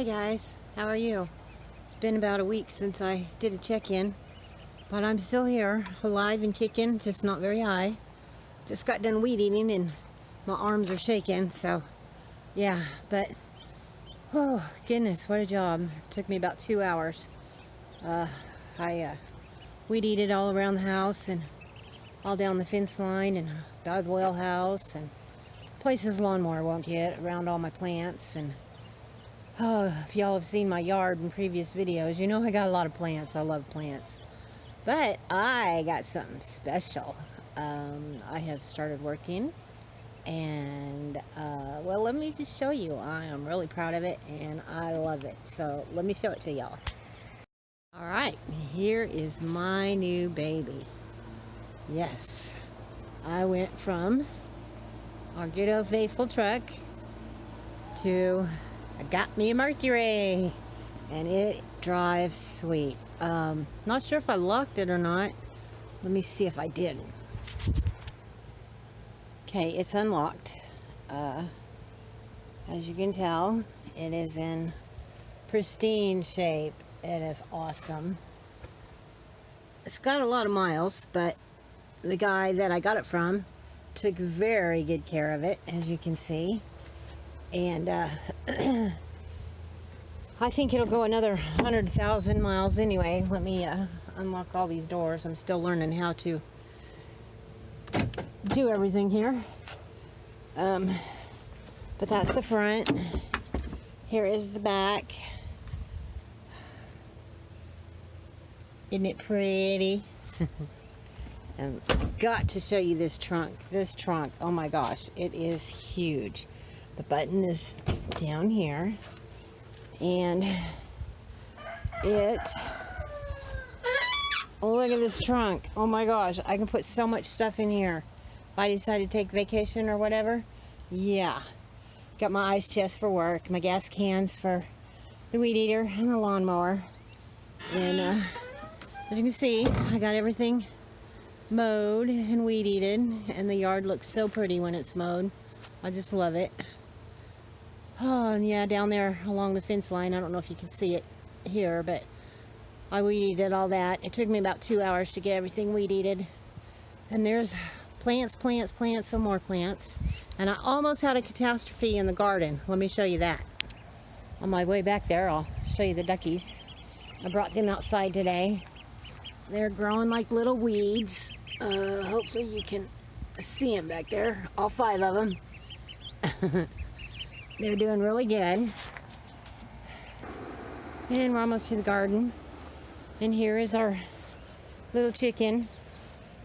Hey guys, how are you? It's been about a week since I did a check-in, but I'm still here, alive and kicking, just not very high. Just got done weed eating and my arms are shaking, so yeah, but oh goodness, what a job. It took me about 2 hours. I weed eated all around the house and all down the fence line and by the well house and places lawnmower won't get, around all my plants. And oh, if y'all have seen my yard in previous videos, you know I got a lot of plants. I love plants. But I got something special. I have started working, and well, let me just show you. I am really proud of it and I love it. So let me show it to y'all. Alright, here is my new baby. Yes, I went from our good old faithful truck to I got me a Mercury, and it drives sweet. Not sure if I locked it or not. Let me see if I did. Okay, it's unlocked. As you can tell, it is in pristine shape. It is awesome. It's got a lot of miles, but the guy that I got it from took very good care of it, as you can see. And I think it'll go another 100,000 miles anyway. Let me unlock all these doors. I'm still learning how to do everything here. But that's the front. Here is the back. Isn't it pretty? And got to show you this trunk. This trunk, oh my gosh, it is huge. The button is down here, and look at this trunk. Oh my gosh, I can put so much stuff in here if I decide to take vacation or whatever. Yeah, got my ice chest for work, my gas cans for the weed eater and the lawnmower, and as you can see, I got everything mowed and weed eated, and the yard looks so pretty when it's mowed. I just love it. Oh, and yeah, down there along the fence line, I don't know if you can see it here, but I weed eated all that. It took me about 2 hours to get everything weed eated. And there's plants, plants, plants, some more plants. And I almost had a catastrophe in the garden. Let me show you that. On my way back there, I'll show you the duckies. I brought them outside today. They're growing like little weeds. Hopefully you can see them back there, all 5 of them. They're doing really good. And we're almost to the garden. And here is our little chicken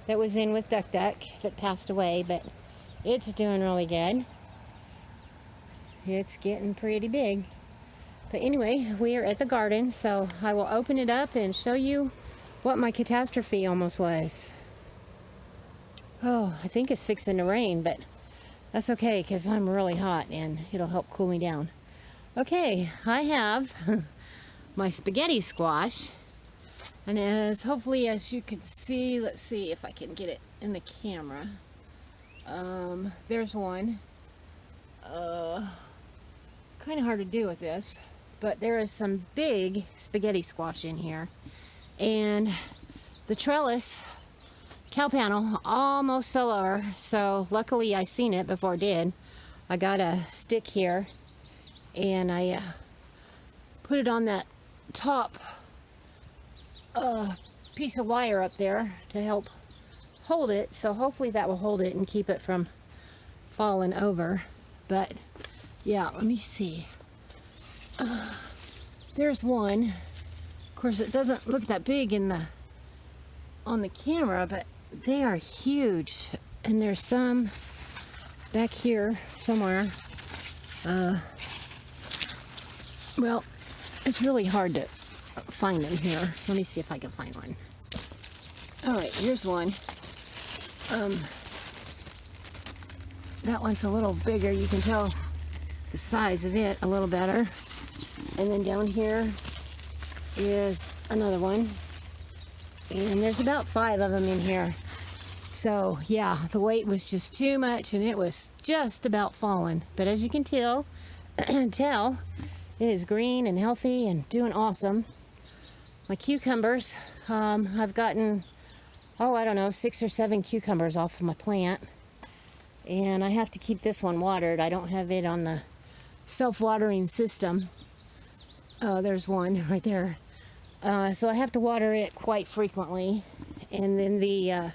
that was in with Duck Duck that passed away, but it's doing really good. It's getting pretty big. But anyway, we are at the garden, so I will open it up and show you what my catastrophe almost was. Oh, I think it's fixing to rain, but that's okay because I'm really hot and it'll help cool me down. Okay, I have my spaghetti squash, and hopefully as you can see, let's see if I can get it in the camera. There's one. Kind of hard to do with this, but there is some big spaghetti squash in here, and the trellis cow panel almost fell over, so luckily I seen it before it did. I got a stick here and I put it on that top piece of wire up there to help hold it, so hopefully that will hold it and keep it from falling over. But yeah, let me see. There's one. Of course it doesn't look that big on the camera, but they are huge, and there's some back here somewhere. Well, it's really hard to find them here. Let me see if I can find one. Alright, here's one. That one's a little bigger. You can tell the size of it a little better. And then down here is another one. And there's about 5 of them in here. So yeah, the weight was just too much and it was just about falling. But as you can tell, It is green and healthy and doing awesome. My cucumbers, I've gotten, I don't know, 6 or 7 cucumbers off of my plant. And I have to keep this one watered. I don't have it on the self-watering system. There's one right there. So I have to water it quite frequently. And then the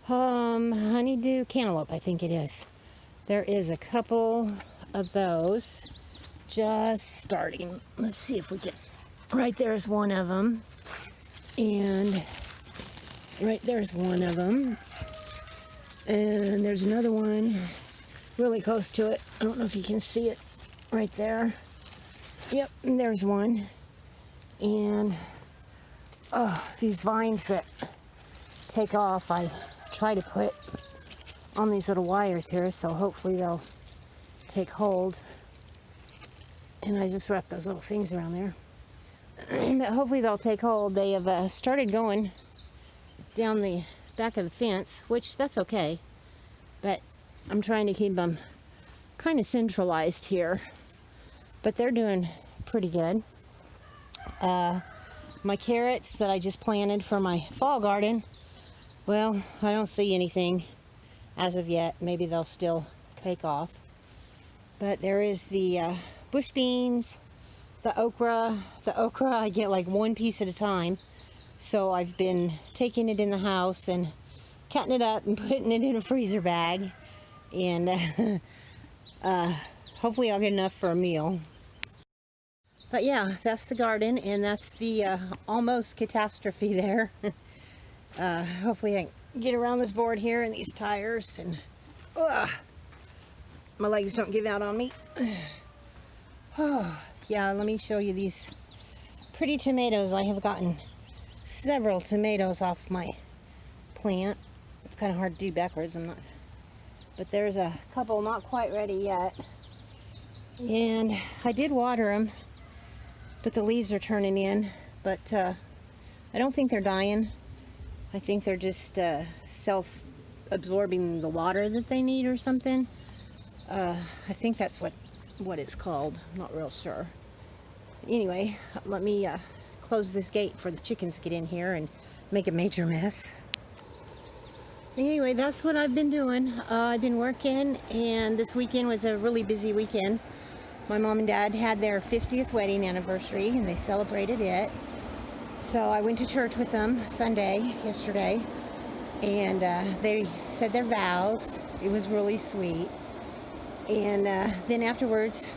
honeydew cantaloupe, I think it is. There is a couple of those just starting. Let's see if we can. Right there's one of them. And right there's one of them. And there's another one really close to it. I don't know if you can see it right there. Yep, and there's one. And these vines that take off, I try to put on these little wires here, so hopefully they'll take hold. And I just wrap those little things around there. But hopefully they'll take hold. They have started going down the back of the fence, which that's okay. But I'm trying to keep them kind of centralized here. But they're doing pretty good. My carrots that I just planted for my fall garden, well, I don't see anything as of yet. Maybe they'll still take off. But there is the bush beans, the okra. The okra I get like one piece at a time. So I've been taking it in the house and cutting it up and putting it in a freezer bag. And hopefully I'll get enough for a meal. But yeah, that's the garden, and that's the almost catastrophe there. Hopefully I can get around this board here and these tires, and my legs don't give out on me. Yeah, let me show you these pretty tomatoes. I have gotten several tomatoes off my plant. It's kind of hard to do backwards, but there's a couple not quite ready yet. And I did water them, but the leaves are turning in. But I don't think they're dying. I think they're just self-absorbing the water that they need or something. I think that's what it's called. I'm not real sure. Anyway, let me close this gate for the chickens to get in here and make a major mess. Anyway, that's what I've been doing. I've been working, and this weekend was a really busy weekend. My mom and dad had their 50th wedding anniversary, and they celebrated it. So I went to church with them yesterday, and they said their vows. It was really sweet. And then afterwards,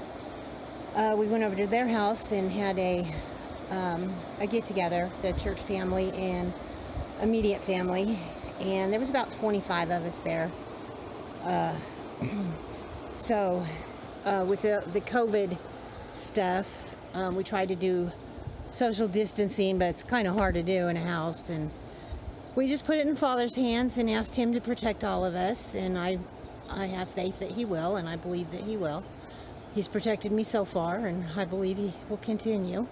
we went over to their house and had a get-together, the church family and immediate family. And there was about 25 of us there. So with the COVID stuff, we tried to do social distancing, but it's kind of hard to do in a house. And we just put it in Father's hands and asked him to protect all of us. And I have faith that he will, and I believe that he will. He's protected me so far, and I believe he will continue.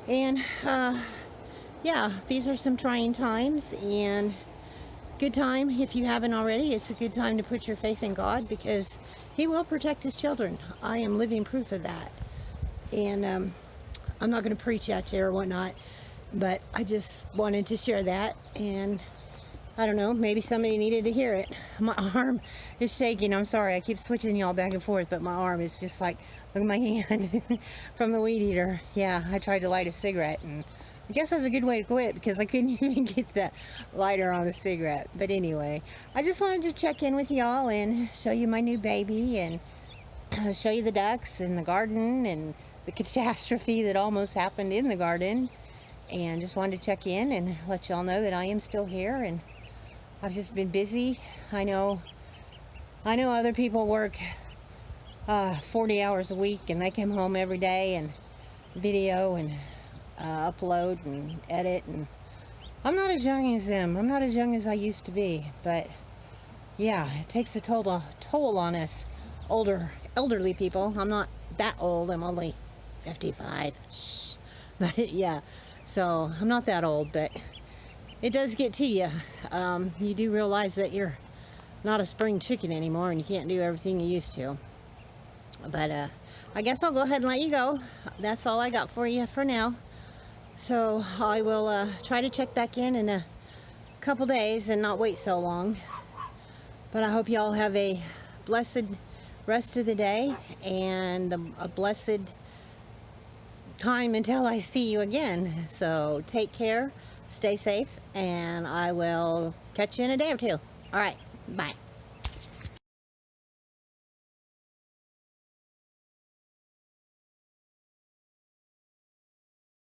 And yeah, these are some trying times, and good time, if you haven't already, it's a good time to put your faith in God, because he will protect his children. I am living proof of that. And I'm not going to preach at you or whatnot, but I just wanted to share that. And I don't know, maybe somebody needed to hear it. My arm is shaking. I'm sorry, I keep switching y'all back and forth, but my arm is just like, look at my hand from the weed eater. Yeah, I tried to light a cigarette, and I guess that's a good way to quit, because I couldn't even get the lighter on the cigarette. But anyway, I just wanted to check in with y'all and show you my new baby, and show you the ducks and the garden and the catastrophe that almost happened in the garden. And just wanted to check in and let y'all know that I am still here, and I've just been busy. I know other people work 40 hours a week, and they come home every day and video and upload and edit, and I'm not as young as them. I'm not as young as I used to be, but yeah, it takes a toll on us elderly people. I'm not that old. I'm only 55. Shh. But yeah, so I'm not that old, but it does get to you. You do realize that you're not a spring chicken anymore, and you can't do everything you used to. But I guess I'll go ahead and let you go. That's all I got for you for now. So I will try to check back in a couple days and not wait so long. But I hope you all have a blessed rest of the day and a blessed time until I see you again. So take care, stay safe, and I will catch you in a day or two. All right, bye.